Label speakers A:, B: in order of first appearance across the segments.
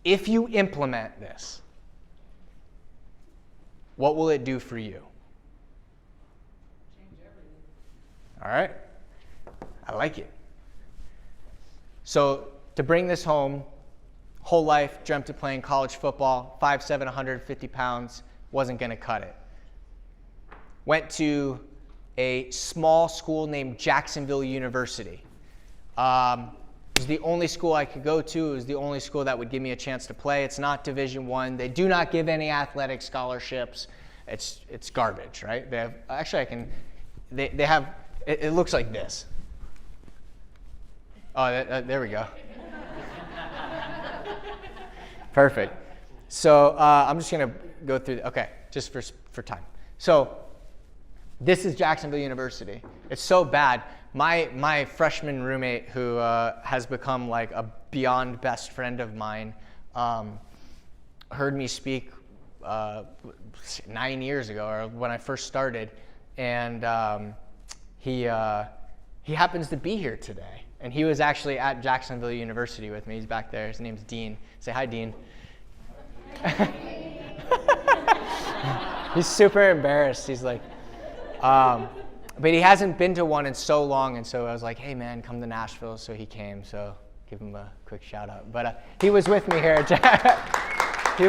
A: If you implement this, what will it do for you?
B: Change everything.
A: All right. I like it. So to bring this home, whole life dreamt of playing college football, 5'7", 150 pounds, wasn't going to cut it. Went to a small school named Jacksonville University. It was the only school I could go to. It was the only school that would give me a chance to play. It's not Division I. They do not give any athletic scholarships. It's garbage, right? They have, actually I can, they have, it looks like this. Oh, there we go. Perfect. So I'm just going to go through, okay, just for time. So this is Jacksonville University. It's so bad. My freshman roommate, who has become like a beyond best friend of mine, heard me speak 9 years ago, or when I first started, and he happens to be here today. And he was actually at Jacksonville University with me. He's back there. His name's Dean. Say hi, Dean. He's super embarrassed. He's like, but he hasn't been to one in so long, and so I was like, hey man, come to Nashville. So he came. So give him a quick shout out. But he was with me here. He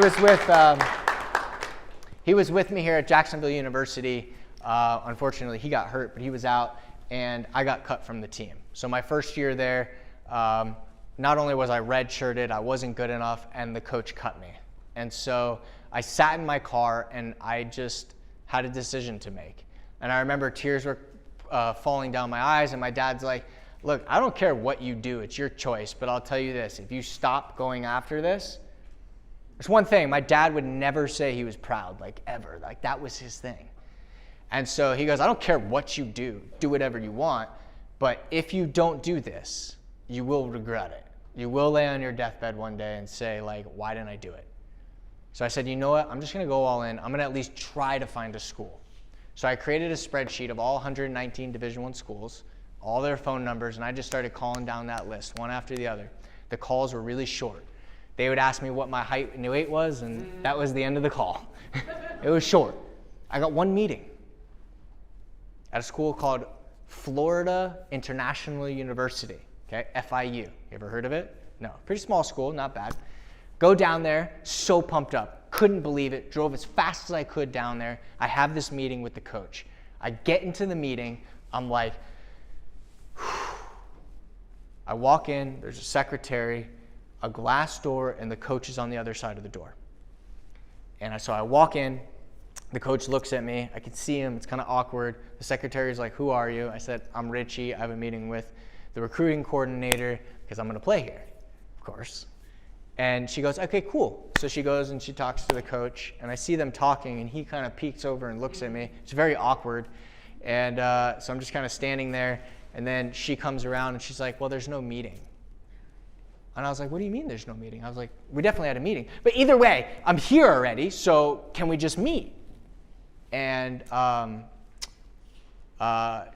A: was with me here at Jacksonville University. Unfortunately, he got hurt, but he was out, and I got cut from the team. So my first year there, not only was I redshirted, I wasn't good enough, and the coach cut me. And so I sat in my car, and I just had a decision to make. And I remember tears were falling down my eyes, and my dad's like, look, I don't care what you do, it's your choice, but I'll tell you this, if you stop going after this, there's one thing, my dad would never say he was proud, like ever, like that was his thing. And so he goes, I don't care what you do whatever you want, but if you don't do this, you will regret it. You will lay on your deathbed one day and say, like, why didn't I do it? So I said, you know what, I'm just gonna go all in. I'm gonna at least try to find a school. So I created a spreadsheet of all 119 Division I schools, all their phone numbers, and I just started calling down that list, one after the other. The calls were really short. They would ask me what my height and weight was, and that was the end of the call. It was short. I got one meeting at a school called Florida International University, okay, FIU. You ever heard of it? No, pretty small school, not bad. Go down there, so pumped up, couldn't believe it, drove as fast as I could down there. I have this meeting with the coach. I get into the meeting, I'm like, whew. I walk in, there's a secretary, a glass door, and the coach is on the other side of the door. And so I walk in, the coach looks at me, I can see him, it's kind of awkward. The secretary's like, who are you? I said, I'm Richie, I have a meeting with the recruiting coordinator because I'm gonna play here, of course. And she goes, okay, cool. So she goes and she talks to the coach, and I see them talking, and he kind of peeks over and looks at me. It's very awkward. And so I'm just kind of standing there, and then she comes around and she's like, well, there's no meeting. And I was like, what do you mean there's no meeting? I was like, we definitely had a meeting. But either way, I'm here already, so can we just meet? And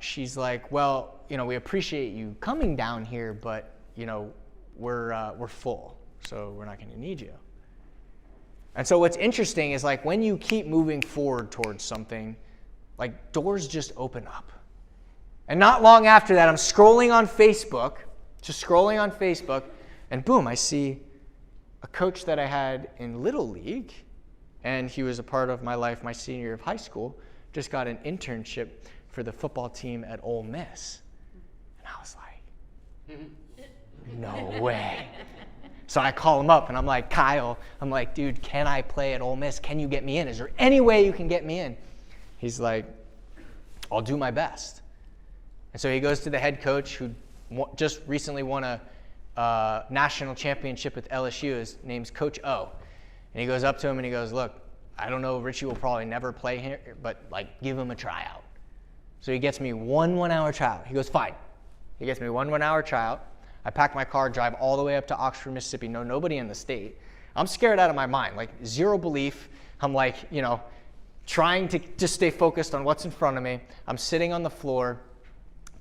A: she's like, well, you know, we appreciate you coming down here, but, you know, we're full, so we're not going to need you. And so what's interesting is, like, when you keep moving forward towards something, like, doors just open up. And not long after that, I'm scrolling on Facebook, and boom, I see a coach that I had in Little League, and he was a part of my life my senior year of high school, just got an internship for the football team at Ole Miss. And I was like, no way. So I call him up, and I'm like, Kyle, I'm like, dude, can I play at Ole Miss? Can you get me in? Is there any way you can get me in? He's like, I'll do my best. And so he goes to the head coach, who just recently won a national championship with LSU. His name's Coach O. And he goes up to him and he goes, look, I don't know, Richie will probably never play here, but, like, give him a tryout. So he gets me one 1-hour tryout. He goes, fine. He gets me one 1-hour tryout. I pack my car, drive all the way up to Oxford, Mississippi, know nobody in the state. I'm scared out of my mind, like, zero belief. I'm like, you know, trying to just stay focused on what's in front of me. I'm sitting on the floor,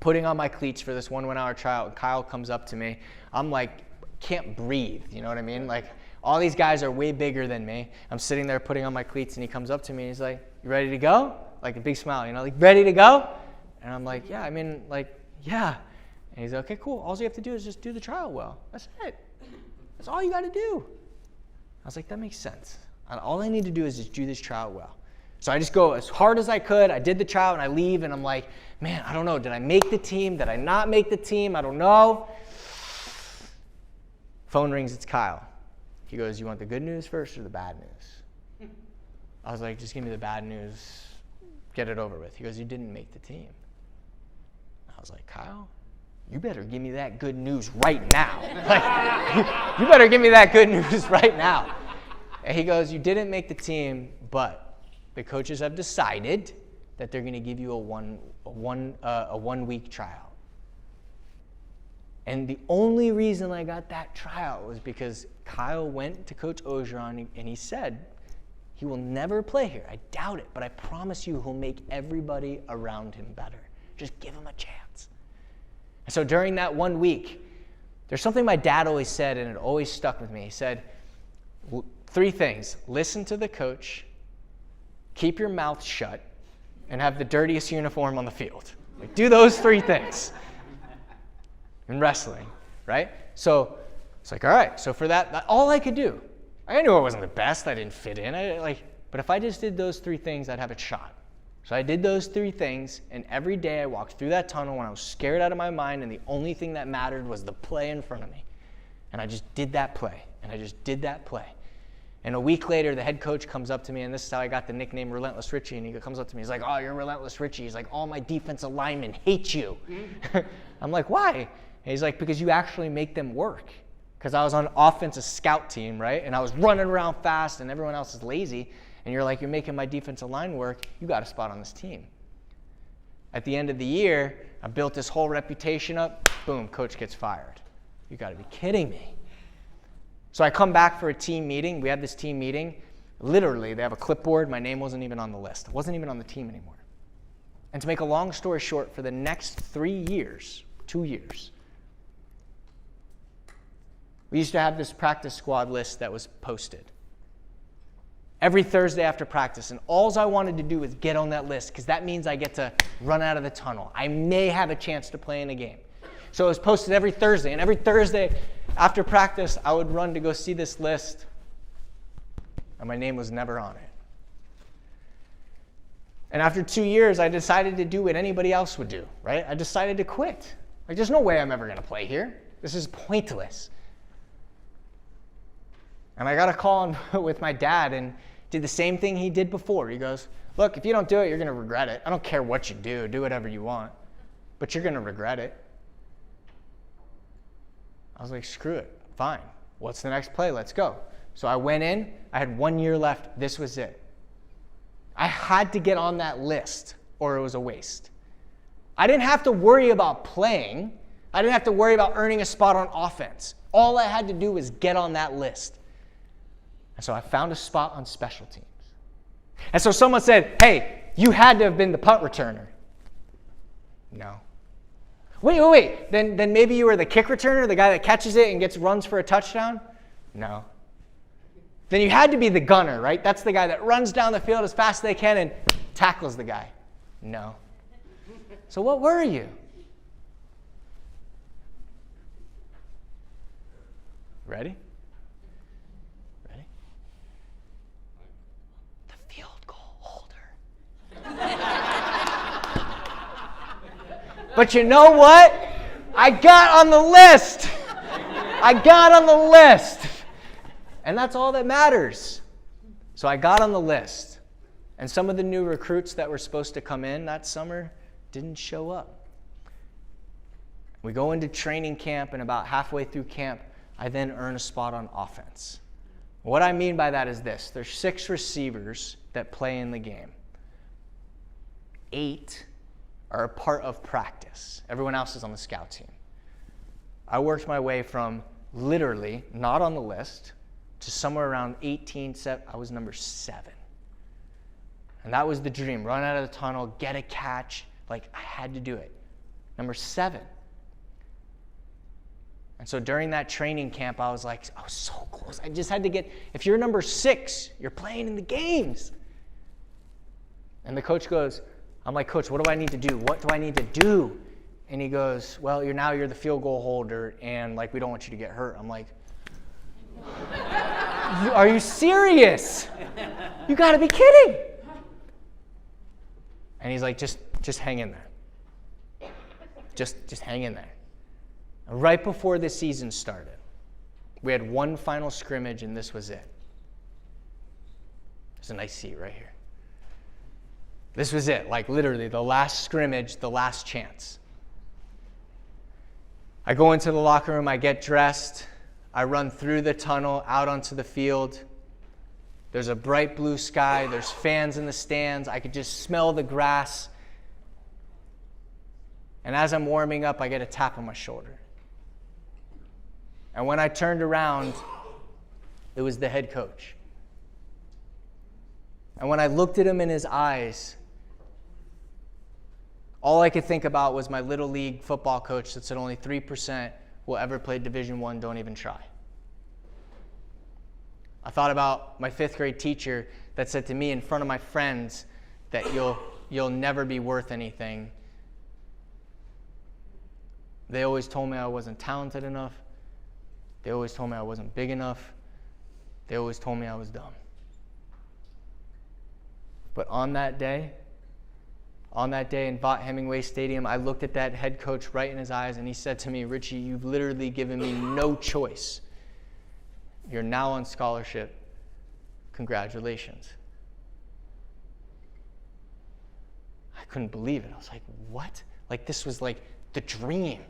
A: putting on my cleats for this one 1-hour tryout, and Kyle comes up to me. I'm like, can't breathe, you know what I mean? Like, All these guys are way bigger than me. I'm sitting there putting on my cleats, and he comes up to me and he's like, "You ready to go?" Like a big smile, like, "Ready to go?" And I'm like, "Yeah, yeah." And he's like, "Okay, cool. All you have to do is just do the trial well. That's it. That's all you got to do." I was like, that makes sense. All I need to do is just do this trial well. So I just go as hard as I could. I did the trial, and I leave, and I'm like, man, I don't know. Did I make the team? Did I not make the team? I don't know. Phone rings. It's Kyle. He goes, "You want the good news first or the bad news?" I was like, "Just give me the bad news. Get it over with." He goes, "You didn't make the team." I was like, "Kyle, you better give me that good news right now." Like, you better give me that good news right now. And he goes, "You didn't make the team, but the coaches have decided that they're going to give you a one-week tryout." And the only reason I got that tryout was because Kyle went to Coach Ogeron and he said, "He will never play here. I doubt it, but I promise you he'll make everybody around him better. Just give him a chance." And so during that 1 week, there's something my dad always said, and it always stuck with me. He said, 3 things: listen to the coach, keep your mouth shut, and have the dirtiest uniform on the field. Like, do those 3 things in wrestling, right? So it's like, all right, so for that, all I could do. I knew I wasn't the best. I didn't fit in. But if I just did those 3 things, I'd have a shot. So I did those 3 things, and every day I walked through that tunnel when I was scared out of my mind, and the only thing that mattered was the play in front of me. And I just did that play, and I just did that play. And a week later, the head coach comes up to me, and this is how I got the nickname Relentless Richie, and he comes up to me. He's like, "Oh, you're Relentless Richie." He's like, "All my defensive linemen hate you." I'm like, "Why?" And he's like, "Because you actually make them work." Because I was on offensive scout team, right? And I was running around fast, and everyone else is lazy. And you're like, "You're making my defensive line work. You got a spot on this team." At the end of the year, I built this whole reputation up. Boom, coach gets fired. You got to be kidding me. So I come back for a team meeting. We had this team meeting. Literally, they have a clipboard. My name wasn't even on the list. I wasn't even on the team anymore. And to make a long story short, for the next 3 years, 2 years, we used to have this practice squad list that was posted every Thursday after practice. And all I wanted to do was get on that list, because that means I get to run out of the tunnel. I may have a chance to play in a game. So it was posted every Thursday. And every Thursday after practice, I would run to go see this list. And my name was never on it. And after 2 years, I decided to do what anybody else would do, right? I decided to quit. Like, there's no way I'm ever going to play here. This is pointless. And I got a call with my dad and did the same thing he did before. He goes, "Look, if you don't do it, you're going to regret it. I don't care what you do. Do whatever you want. But you're going to regret it." I was like, "Screw it. Fine. What's the next play? Let's go." So I went in. I had 1 year left. This was it. I had to get on that list or it was a waste. I didn't have to worry about playing. I didn't have to worry about earning a spot on offense. All I had to do was get on that list. And so I found a spot on special teams. And so someone said, "Hey, you had to have been the punt returner." No. Wait. Then maybe you were the kick returner, the guy that catches it and runs for a touchdown? No. Then you had to be the gunner, right? That's the guy that runs down the field as fast as they can and tackles the guy. No. So what were you? Ready? The field goal holder. But you know what? I got on the list. And that's all that matters. So I got on the list. And some of the new recruits that were supposed to come in that summer didn't show up. We go into training camp, and about halfway through camp, I then earn a spot on offense. What I mean by that is this. There's 6 receivers that play in the game. 8 are a part of practice. Everyone else is on the scout team. I worked my way from literally not on the list to somewhere around 18, I was number 7. And that was the dream. Run out of the tunnel, get a catch. Like, I had to do it. Number 7. And so during that training camp, I was so close. I just had to get, if you're number 6, you're playing in the games. And the coach goes, I'm like, Coach, what do I need to do? What do I need to do? And he goes, well, you're the field goal holder, and like, we don't want you to get hurt. I'm like, are you serious? You got to be kidding. And he's like, just hang in there. Just hang in there. And right before the season started, we had one final scrimmage, and this was it. There's a nice seat right here. This was it, like literally the last scrimmage, the last chance. I go into the locker room, I get dressed, I run through the tunnel out onto the field. There's a bright blue sky, there's fans in the stands, I could just smell the grass. And as I'm warming up, I get a tap on my shoulder. And when I turned around, it was the head coach. And when I looked at him in his eyes, all I could think about was my little league football coach that said only 3% will ever play Division I, don't even try. I thought about my 5th grade teacher that said to me in front of my friends that you'll never be worth anything. They always told me I wasn't talented enough. They always told me I wasn't big enough. They always told me I was dumb. But on that day in Vaught Hemingway Stadium, I looked at that head coach right in his eyes, and he said to me, Richie, you've literally given me no choice. You're now on scholarship. Congratulations. I couldn't believe it. I was like, what? Like, this was like the dream.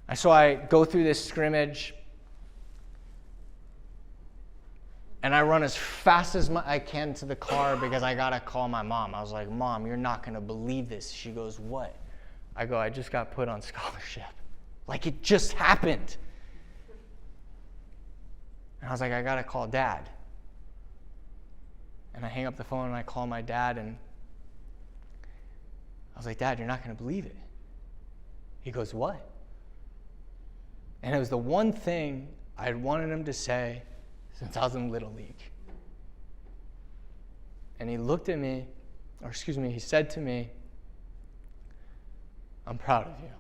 A: And so I go through this scrimmage, and I run as fast as I can to the car because I got to call my mom. I was like, Mom, you're not going to believe this. She goes, what? I go, I just got put on scholarship. Like, it just happened. And I was like, I got to call Dad. And I hang up the phone and I call my dad, and I was like, Dad, you're not going to believe it. He goes, what? And it was the one thing I had wanted him to say since I was in Little League. And he looked at me, he said to me, I'm proud of you.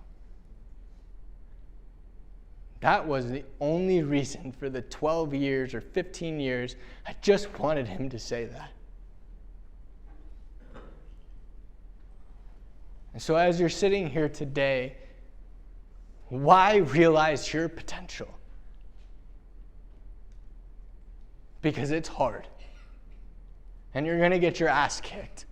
A: That was the only reason for the 12 years or 15 years I just wanted him to say that. And so as you're sitting here today, why realize your potential? Because it's hard. And you're going to get your ass kicked.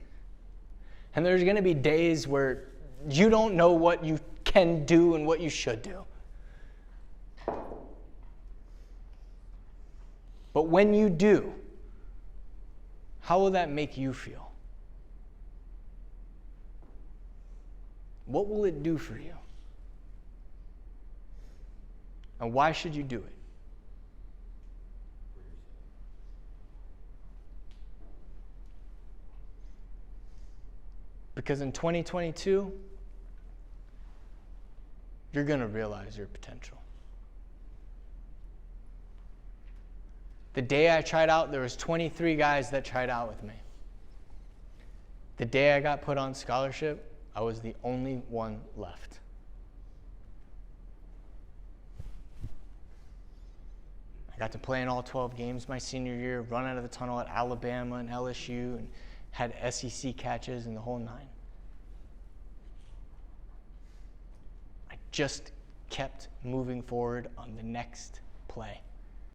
A: And there's going to be days where you don't know what you can do and what you should do. But when you do, how will that make you feel? What will it do for you? And why should you do it? Because in 2022, you're going to realize your potential. The day I tried out, there was 23 guys that tried out with me. The day I got put on scholarship, I was the only one left. I got to play in all 12 games my senior year, run out of the tunnel at Alabama and LSU, and had SEC catches and the whole 9. I just kept moving forward on the next play.